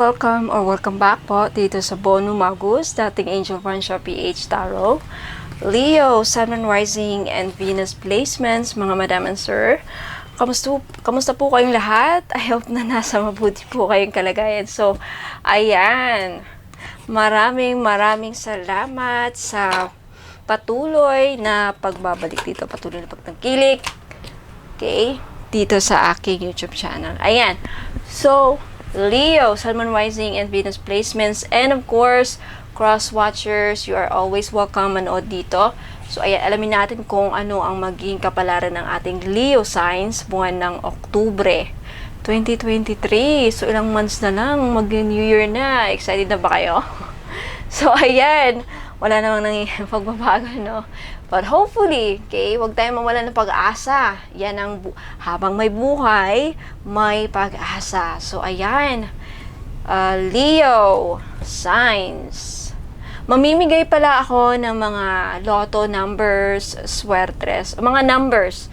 Welcome back po dito sa Bono Magus, dating Angel Francia PH Tarot. Leo, Sun, Moon, Rising, and Venus placements, mga madam and sir. Kamusta po kayong lahat? I hope na nasa mabuti po kayong kalagayan. So, ayan. Maraming salamat sa patuloy na pagbabalik dito. Patuloy na pagtangkilik. Okay? Dito sa aking YouTube channel. Ayan. So, Leo, Sun, Moon, Rising, and Venus placements, and of course, cross watchers, you are always welcome manood dito. So, ayan, alamin natin kung ano ang magiging kapalaran ng ating Leo signs buwan ng Oktubre 2023. So, ilang months na lang, mag-New Year na. Excited na ba kayo? So, ayan, wala namang nangyayang pagbabago, no? But hopefully, okay, huwag tayong mawala ng pag-asa. Yan ang habang may buhay, may pag-asa. So, ayan. Leo, signs. Mamimigay pala ako ng mga lotto numbers, swertres, mga numbers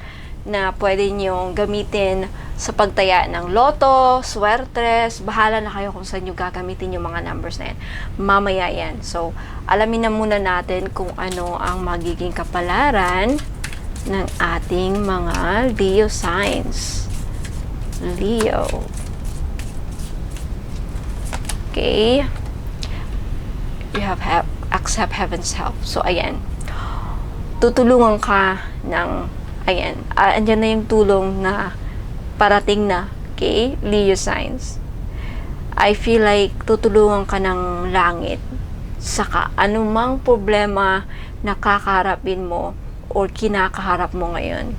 na pwede niyong gamitin sa pagtaya ng lotto, swertres. Bahala na kayo kung saan nyo gagamitin yung mga numbers na yan. Mamaya yan. So, alamin na muna natin kung ano ang magiging kapalaran ng ating mga Leo signs. Leo. Okay. You have accept heaven's help. So, ayan. Tutulungan ka ng, ayan. Andyan na yung tulong na parating na. Okay? Leo signs. I feel like tutulungan ka ng langit. Saka anumang problema na kakaharapin mo or kinakaharap mo ngayon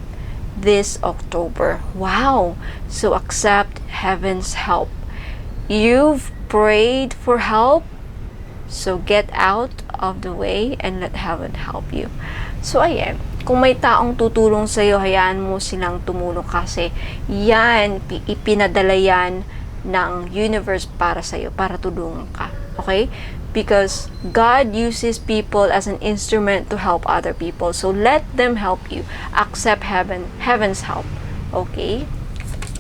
this October. Wow! So, accept heaven's help. You've prayed for help. So, get out of the way and let heaven help you. So, ayan. Kung may taong tutulong sa'yo, hayaan mo silang tumulong kasi yan, ipinadala yan ng universe para sa'yo, para tulungan ka. Okay? Because God uses people as an instrument to help other people. So, let them help you. Accept heaven's help. Okay?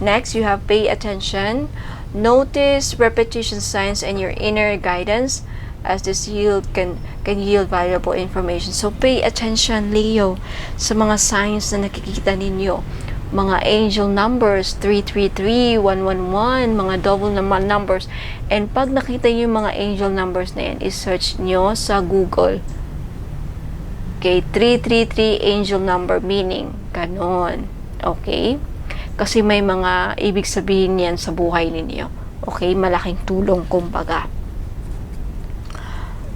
Next, you have pay attention. Notice repetition signs and your inner guidance as this can yield valuable information. So, pay attention, Leo, sa mga signs na nakikita ninyo. Mga angel numbers, 333, 111, mga double numbers. And pag nakita nyo yung mga angel numbers na yan, i-search nyo sa Google. Okay, 333 angel number meaning. Ganon. Okay? Kasi may mga ibig sabihin yan sa buhay ninyo. Okay? Malaking tulong, kumbaga.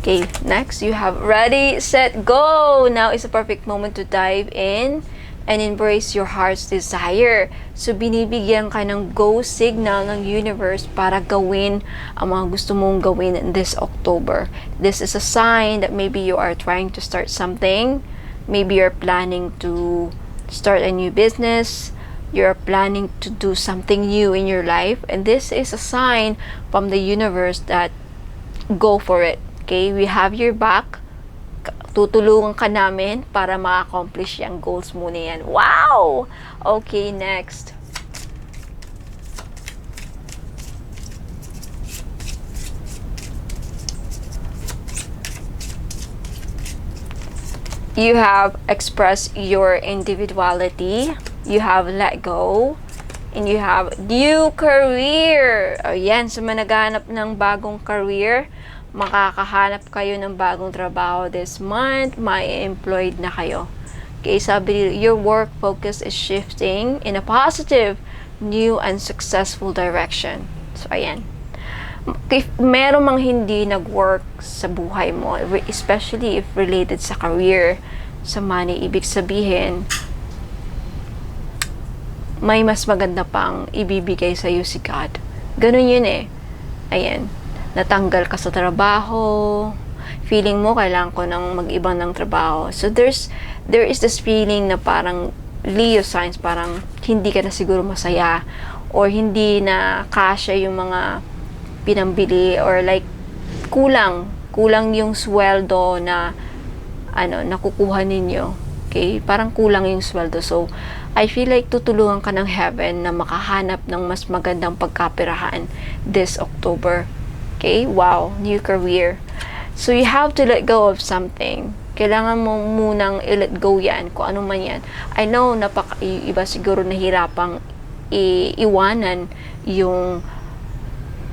Okay, next, you have ready, set, go! Now is the perfect moment to dive in and embrace your heart's desire. So, binibigyan ka ng go signal ng universe para gawin ang mga gusto mong gawin in this October. This is a sign that maybe you are trying to start something. Maybe you're planning to start a new business. You're planning to do something new in your life. And this is a sign from the universe that go for it. Okay, we have your back. Tutulungan ka namin para ma-accomplish yung goals mo na yan. Wow! Okay, next. You have expressed your individuality. You have let go. And you have new career. Ayan, sa mga naghahanap ng bagong career, makakahanap kayo ng bagong trabaho this month, may employed na kayo. Okay, sabi, your work focus is shifting in a positive, new, and successful direction. So, ayan. If meron mang hindi nag-work sa buhay mo, especially if related sa career, sa money, ibig sabihin, may mas maganda pang ibibigay sa iyo si God. Ganun yun eh. Ayan. Natanggal ka sa trabaho, feeling mo kailangan ko nang mag-ibang ng trabaho. So there is this feeling na parang Leo signs, parang hindi ka na siguro masaya or hindi na kasya yung mga pinambili or like kulang yung sweldo na nakukuha ninyo. Okay? Parang kulang yung sweldo. So, I feel like tutulungan ka ng heaven na makahanap ng mas magandang pagkapirahan this October Okay? Wow, new career. So, you have to let go of something. Kailangan mo munang i-let go yan, kung ano man yan. I know, iba siguro nahirapang iwanan yung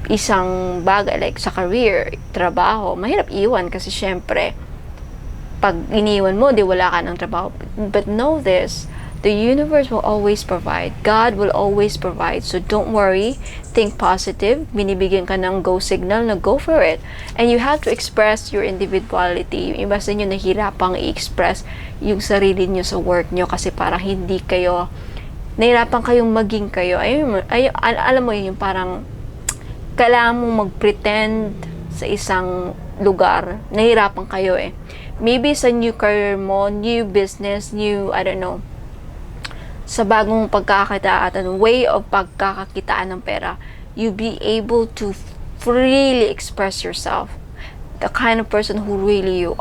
isang bagay, like sa career, trabaho. Mahirap iwan kasi syempre, pag iniwan mo, di wala ka ng trabaho. But know this, the universe will always provide. God will always provide. So don't worry. Think positive. Binibigyan ka ng go signal na go for it. And you have to express your individuality. Yung iba sa inyo nahihirapang i-express yung sarili nyo sa work nyo kasi parang hindi kayo, nahirapan kayong maging kayo. Alam mo yun, yung parang kailangan mong mag-pretend sa isang lugar. Nahirapan kayo eh. Maybe sa new career mo, new business, new, I don't know, sa bagong pagkakakitaan, way of pagkakakitaan ng pera, you be able to freely express yourself. The kind of person who you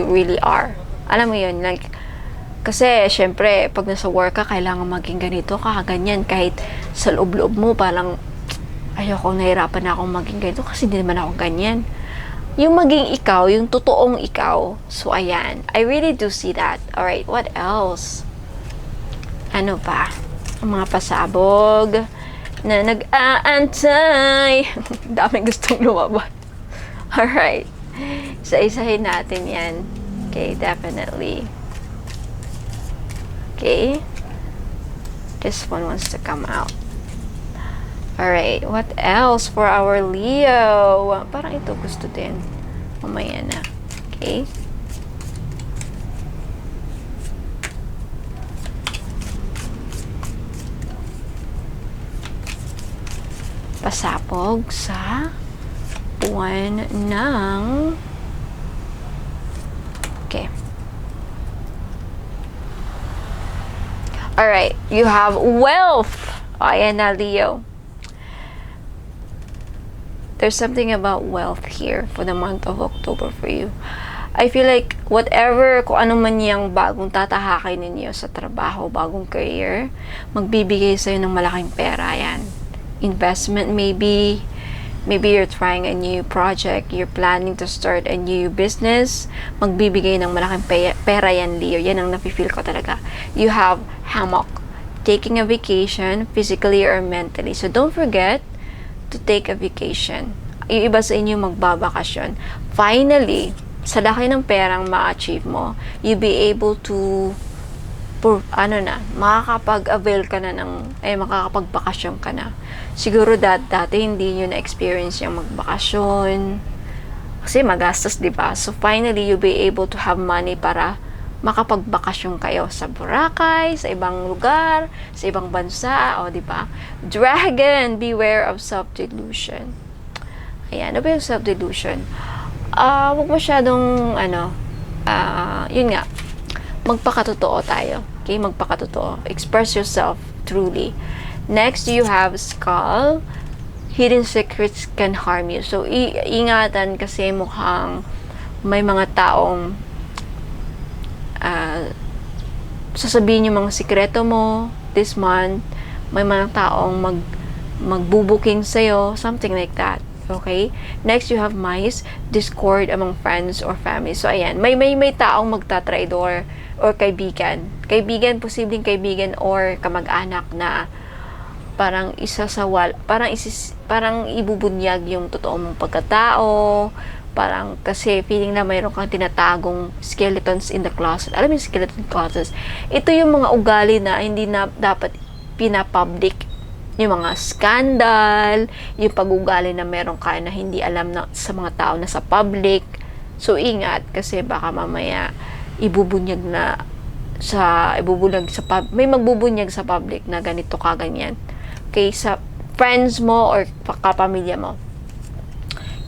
really are. Alam mo yun, like, kasi, syempre, pag nasa work ka, kailangan maging ganito ka, ganyan, kahit sa loob-loob mo, parang, ayoko, nahirapan na akong maging ganito kasi hindi naman ako ganyan. Yung maging ikaw, yung totoong ikaw. So, ayan. I really do see that. Alright, what else? Ano pa? Ang mga pasabog na nag-aantay. Daming gustong lumabas. Alright. Isa-isahin natin yan. Okay, definitely. Okay. This one wants to come out. Alright, what else for our Leo? Parang ito gusto din. Mamaya na. Okay? Pasapog sa buwan ng... Okay. Alright, you have wealth. Ayan na, Leo. There's something about wealth here for the month of October for you. I feel like whatever, kung ano man yung bagong tatahakin ninyo sa trabaho, bagong career, magbibigay sa'yo ng malaking pera yan. Investment maybe you're trying a new project, you're planning to start a new business, magbibigay ng malaking pera yan, Leo. Yan ang nafe-feel ko talaga. You have hammock, taking a vacation, physically or mentally. So don't forget to take a vacation. Yung iba sa inyo magbabakasyon. Finally, sa laki ng perang ma-achieve mo, you'll be able to makakapag-avail ka na makakapagbakasyon ka na. Siguro dati hindi nyo na-experience yung magbakasyon. Kasi magastos, di ba? So finally, you'll be able to have money para makapagbakasyon kayo sa Boracay, sa ibang lugar, sa ibang bansa, o di ba? Dragon, beware of self-delusion. Ayan, ano ba yung self-delusion? Huwag masyadong, yun nga, magpakatotoo tayo. Okay, magpakatotoo. Express yourself truly. Next, you have skull. Hidden secrets can harm you. So, ingatan kasi mukhang may mga taong sasabihin yung mga sikreto mo this month. May mga taong magbubuking sa'yo, something like that. Okay? Next, you have mice, discord among friends or family. So, ayan. May taong magtatraidor or kaibigan. Posibleng kaibigan or kamag-anak na parang parang ibubunyag yung totoo mong pagkatao. Parang kasi feeling na mayroon kang tinatagong skeletons in the closet. Alam mo yung skeleton closets? Ito yung mga ugali na hindi na dapat pinapublic. Yung mga scandal, yung pag-ugali na meron ka na hindi alam na sa mga tao na sa public. So, ingat kasi baka mamaya ibubunyag may magbubunyag sa public na ganito ka, ganyan. Okay, sa friends mo or kapamilya mo.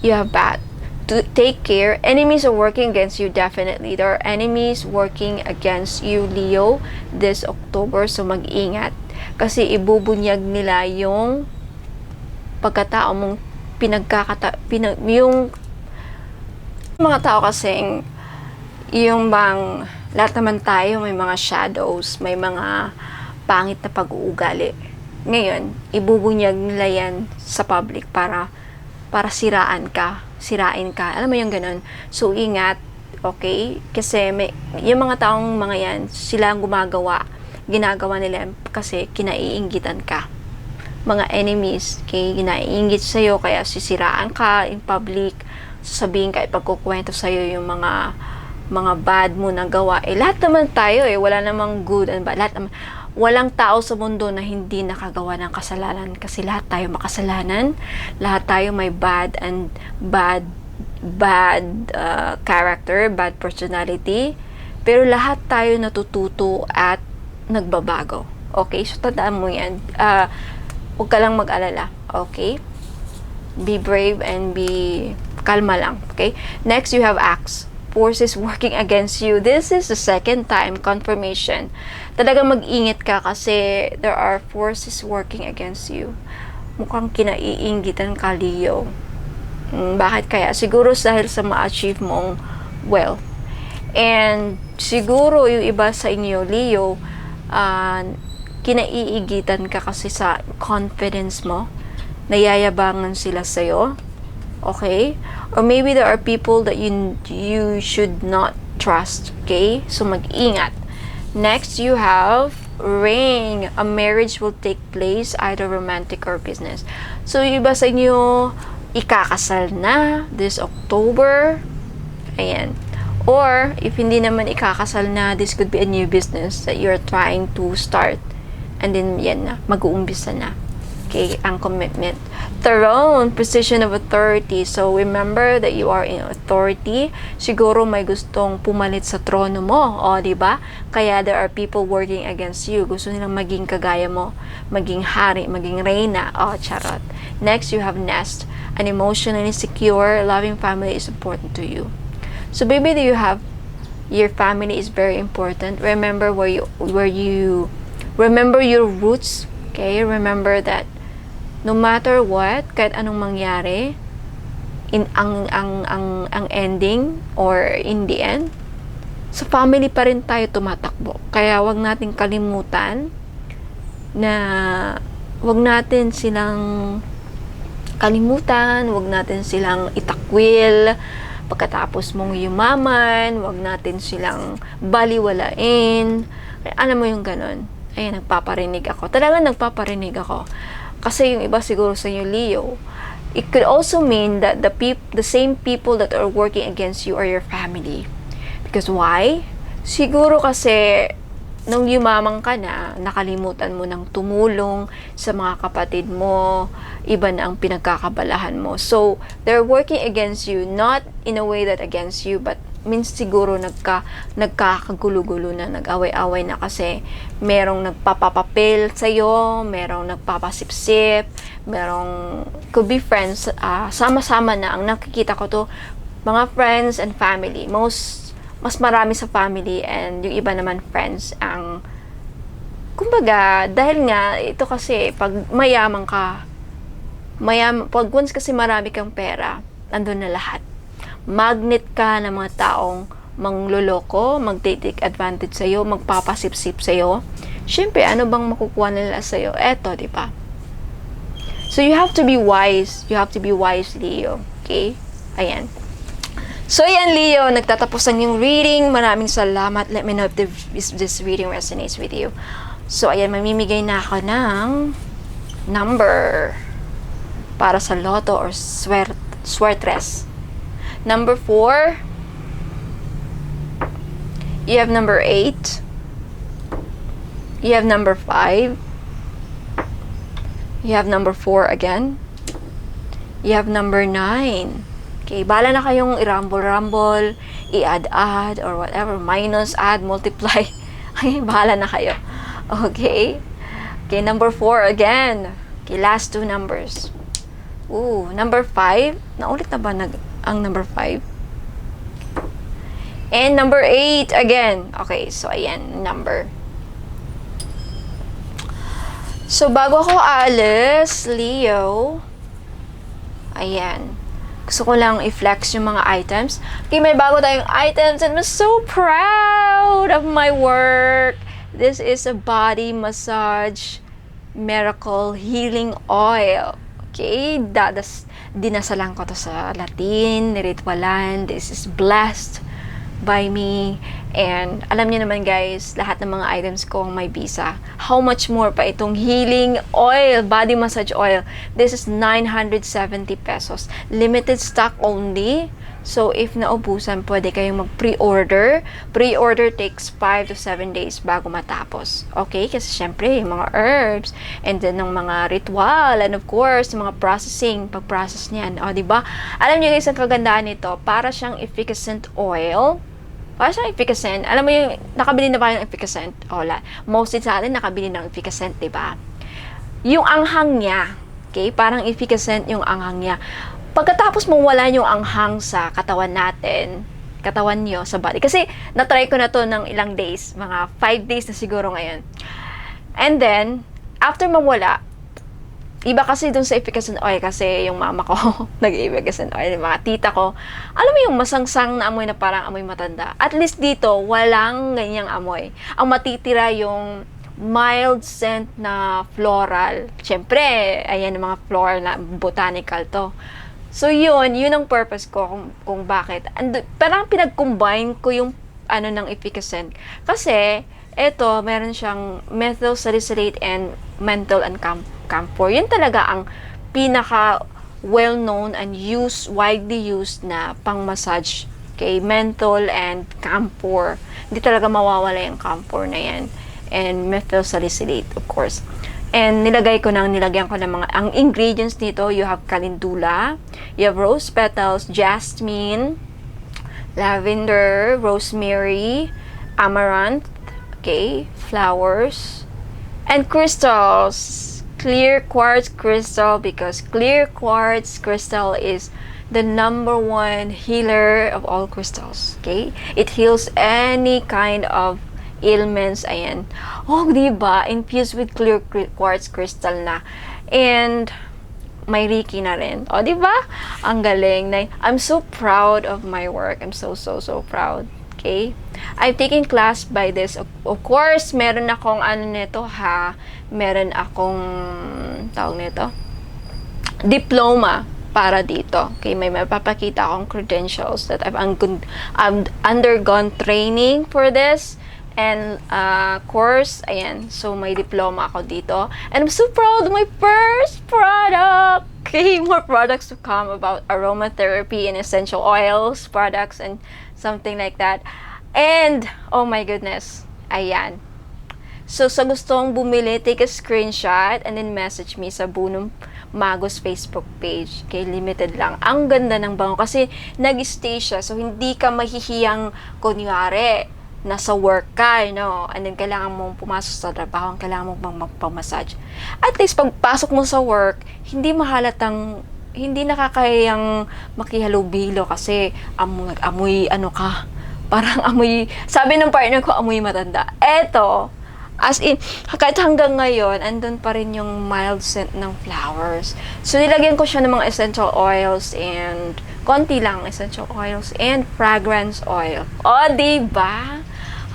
You have bad. To take care. Enemies are working against you, definitely. There are enemies working against you, Leo, this October. So, mag-ingat. Kasi ibubunyag nila yung pagkatao mong yung mga tao kasing yung lahat naman tayo may mga shadows, may mga pangit na pag-uugali. Ngayon, ibubunyag nila yan sa public para sirain ka. Alam mo yung ganun? So, ingat, okay? Kasi yung mga taong mga yan, sila ang ginagawa nila kasi kinaiinggitan ka. Mga enemies, okay? Kinaiingit sa'yo, kaya sisiraan ka in public, sasabihin ka, ipagkukwento sa'yo yung mga bad mo na gawa. Lahat naman tayo wala namang good and bad. Walang tao sa mundo na hindi nakagawa ng kasalanan kasi lahat tayo makasalanan. Lahat tayo may bad character, bad personality. Pero lahat tayo natututo at nagbabago. Okay? So, tandaan mo yan. Huwag ka lang mag-alala. Okay? Be brave and kalma lang. Okay? Next, you have Acts. Forces working against you. This is the second time confirmation. Talagang mag-ingat ka kasi there are forces working against you. Mukhang kinaiinggitan ka, Leo. Bakit kaya? Siguro dahil sa ma-achieve mong wealth. And siguro yung iba sa inyo, Leo, kinaiigitan ka kasi sa confidence mo. Nayayabangan sila sa'yo. Okay? Or maybe there are people that you should not trust. Okay? So, mag-ingat. Next, you have ring. A marriage will take place, either romantic or business. So, yung iba sa inyo, ikakasal na this October. Ayan. Or, if hindi naman ikakasal na, this could be a new business that you're trying to start. And then, yan na. Mag-uumpisa na. Okay? Ang commitment. Throne, position of authority. So, remember that you are in authority. Siguro may gustong pumalit sa trono mo. O, diba? Kaya there are people working against you. Gusto nilang maging kagaya mo. Maging hari, maging reyna. O, charot. Next, you have nest. An emotionally secure, loving family is important to you. So, baby, do you have your family is very important. Remember remember your roots. Okay? Remember that no matter what, kahit anong mangyari, ang ending or in the end, sa family pa rin tayo tumatakbo. Kaya wag nating kalimutan na wag natin silang itakwil pagkatapos mong yumaman, wag natin silang baliwalain. Alam mo yung ganun. Ayan, nagpaparinig ako. Talagang nagpaparinig ako. Kasi yung iba siguro sa inyo, Leo, it could also mean that the same people that are working against you are your family. Because why? Siguro kasi nung yumaman ka na, nakalimutan mo ng tumulong sa mga kapatid mo, iba na ang pinagkakabalahan mo. So, they're working against you, not in a way that against you, but means siguro nagkakagulo-gulo na, nag-away-away na kasi merong nagpapapapel sa'yo, merong nagpapasipsip, merong could be friends, sama-sama na. Ang nakikita ko to, mga friends and family. Mas marami sa family and yung iba naman friends ang kumbaga, dahil nga ito kasi pag mayaman ka, pag once kasi marami kang pera, andun na lahat. Magnet ka ng mga taong mangloloko, mag-take advantage sa'yo, magpapasip-sip sa'yo. Siyempre, ano bang makukuha nila sa'yo? Eto, di ba? So, you have to be wise. You have to be wise, Leo. Okay? Ayan. So, ayan, Leo. Nagtatapos ang yung reading. Maraming salamat. Let me know if this reading resonates with you. So, ayan, mamimigay na ako ng number para sa loto or swertres. Number 4, you have number 8, you have number 5, you have number 4 again, you have number 9. Okay, bala na kayong i-rumble, i-add, or whatever, minus, add, multiply. Ay, bahala na kayo. Okay? Okay, number 4 again. Okay, last 2 numbers. Ooh, number 5. Naulit na ba ang number 5? And number 8 again. Okay, so ayan, number. So, bago ako alis, Leo, ayan, gusto ko lang i-flex yung mga items. Okay, may bago tayong items and I'm so proud of my work. This is a body massage Miracle Healing Oil. Okay, dinasalan ko to sa Latin, niritwalan. This is blessed by me. And alam niyo naman guys, lahat ng mga items ko may visa. How much more pa itong healing oil, body massage oil. This is 970 pesos. Limited stock only. So, if naubusan, pwede kayong mag-pre-order. Pre-order takes 5 to 7 days bago matapos. Okay? Kasi syempre, yung mga herbs, and then ng mga ritual, and of course, yung mga processing, pag-process niyan. O, diba? Alam niyo guys, ang kagandahan nito, para siyang efficacent oil. Para siyang efficacent. Alam mo yung, nakabili na ba yung efficacent? Wala. Mostly sa atin, nakabili ng efficacent, diba? Yung anghang niya, okay? Parang efficacent yung anghang niya. Pagkatapos mawala yung anghang sa katawan natin, katawan nyo sa body. Kasi, na-try ko na to ng ilang days. Mga 5 days na siguro ngayon. And then, after mawala, iba kasi dun sa efficacent oil kasi yung mama ko nag-efficacent oil, yung mga tita ko, alam mo yung masangsang na amoy na parang amoy matanda. At least dito, walang ganyang amoy. Ang matitira yung mild scent na floral. Siyempre, ayan yung mga floral na botanical to. So yun ang purpose ko kung bakit. And parang pinag-combine ko yung ng efficacent. Kasi, eto, meron siyang methyl salicylate and menthol and camphor. Yun talaga ang pinaka well-known and widely used na pang-massage. Okay, menthol and camphor. Hindi talaga mawawala yung camphor na yan. And methyl salicylate, of course. And nilagyan ko ng mga, ang ingredients nito, you have calendula, you have rose petals, jasmine, lavender, rosemary, amaranth, okay, flowers, and crystals. Clear quartz crystal, because clear quartz crystal is the #1 healer of all crystals. Okay? It heals any kind of ailments. Ayan. Oh, diba? Infused with clear quartz crystal na. And may Reiki na rin. Oh, diba? Ang galing. I'm so proud of my work. I'm so proud. Okay? I've taken class by this. Of course, meron akong nito ha. Meron akong tawag nito, diploma para dito. Okay, may mapapakita akong credentials that I've undergone training for this and course. Ayan, so may diploma ako dito. And I'm so proud of my first product. Okay, more products to come about aromatherapy and essential oils products and something like that. And oh my goodness, ayan. So, sa gustong bumili, take a screenshot and then message me sa Bunong Magos Facebook page. Okay, limited lang. Ang ganda ng bango kasi nag-stay siya. So, hindi ka mahihiyang, kunyari, nasa work ka, and then kailangan mong pumasok sa trabaho, kailangan mong magpamassage. At least, pagpasok mo sa work, hindi nakakayang makihalubilo kasi amoy ka. Parang amoy, sabi ng partner ko, amoy matanda. Eto, as in, kahit hanggang ngayon, andun pa rin yung mild scent ng flowers. So, nilagyan ko siya ng mga essential oils and konti lang essential oils and fragrance oil. O, diba?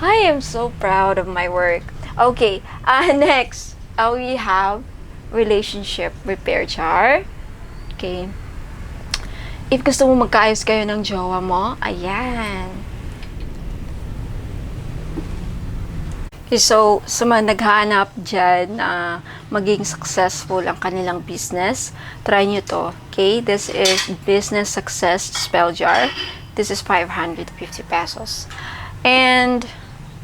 I am so proud of my work. Okay, next, we have relationship repair jar. Okay. If gusto mo magkaayos kayo ng jowa mo, ayan. Okay, so, sa mga naghahanap dyan na maging successful ang kanilang business, try nyo to. Okay, this is Business Success Spell Jar. This is 550 pesos. And,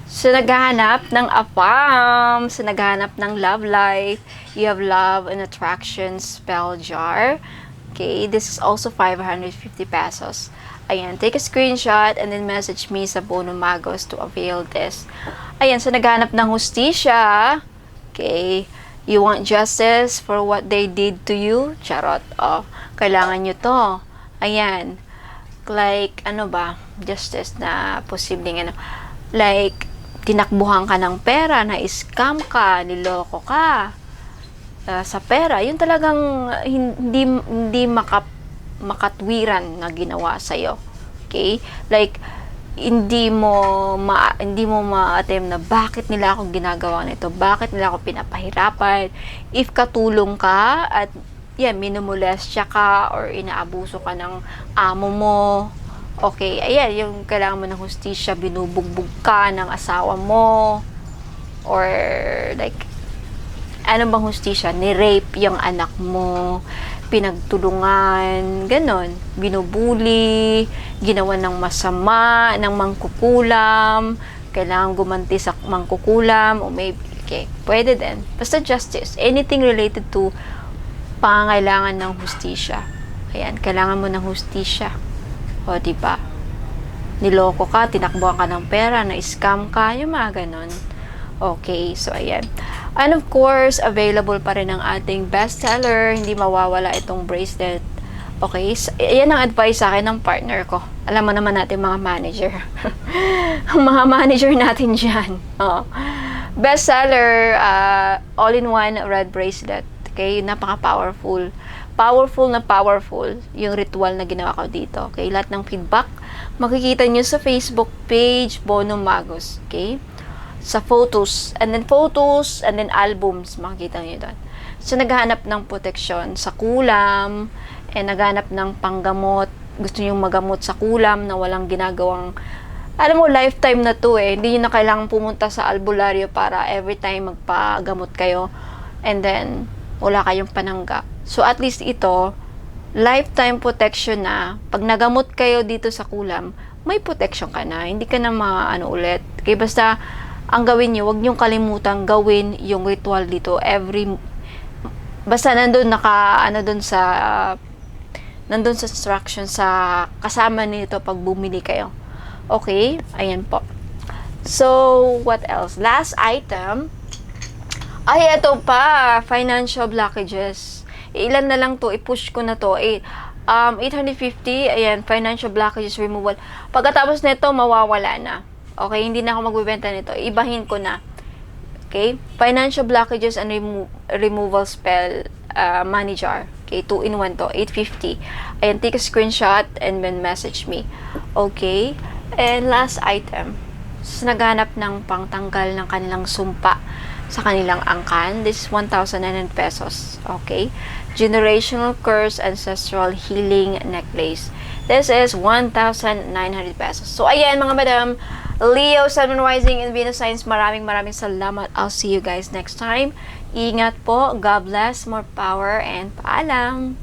sa naghahanap ng APAM, sa naghahanap ng love life, you have Love and Attraction Spell Jar. Okay, this is also 550 pesos. Ayan, take a screenshot and then message me sa Bunong Magos to avail this. Ayan, so naghanap ng hustisya. Okay, you want justice for what they did to you? Charot. Oh, kailangan nyo to. Ayan, like, justice na posibleng like, tinakbuhan ka ng pera, na-scam ka, niloko ka sa pera. Yun talagang hindi makatwiran na ginawa sa'yo. Okay? Like, hindi mo ma-attempt na bakit nila ako ginagawa nito, bakit nila ako pinapahirapan. If katulong ka at minumolestya ka or inaabuso ka ng amo mo, okay, ayan, yung kailangan mo ng hustisya, binubugbog ka ng asawa mo, or like, ano bang hustisya? Ni-rape yung anak mo, pinagtulungan, ganon, binubuli, ginawa ng masama, ng mangkukulam, kailangan gumanti sa mangkukulam, o maybe, okay, pwede din. Basta justice, anything related to pangangailangan ng hustisya. Ayan, kailangan mo ng hustisya. O, diba? Niloko ka, tinakbuhan ka ng pera, na-scam ka, yung mga ganon. Okay, so ayan. And of course, available pa rin ang ating bestseller. Hindi mawawala itong bracelet. Okay, so, yan ang advice sa akin ng partner ko. Alam mo naman natin mga manager. Mga manager natin dyan. Oh. Bestseller, all-in-one red bracelet. Okay, napaka-powerful. Powerful na powerful yung ritual na ginawa ko dito. Okay, lahat ng feedback makikita nyo sa Facebook page, Bono Magus. Okay, sa photos, and then albums, makikita nyo doon. So, naghahanap ng protection sa kulam, and naghahanap ng panggamot, gusto nyo magamot sa kulam na walang ginagawang, alam mo, lifetime na to hindi nyo na kailangan pumunta sa albularyo para every time magpagamot kayo, and then, wala kayong panangga. So, at least ito, lifetime protection na, pag nagamot kayo dito sa kulam, may protection ka na, hindi ka na ulit. Kaya basta, ang gawin nyo, huwag nyo kalimutan gawin yung ritual dito basta nandun sa instruction sa kasama nito pag bumili kayo. Okay, ayan po. So, what else? Last item, ay, ito pa, financial blockages. Ilan na lang to, i-push ko na to. 850, ayan, financial blockages removal. Pagkatapos nito, mawawala na. Okay, hindi na ako magbebenta nito. Ibahin ko na. Okay, financial blockages and removal spell money jar. Okay, 2-in-1 to, 850. Ayan, take a screenshot and then message me. Okay, and last item. So, naghanap ng pangtanggal ng kanilang sumpa sa kanilang angkan. This is 1,900 pesos. Okay, generational curse ancestral healing necklace. This is 1,900 pesos. So, ayan mga madam, Leo, Sun, Rising, and Venus signs, maraming salamat. I'll see you guys next time. Ingat po. God bless. More power and paalam.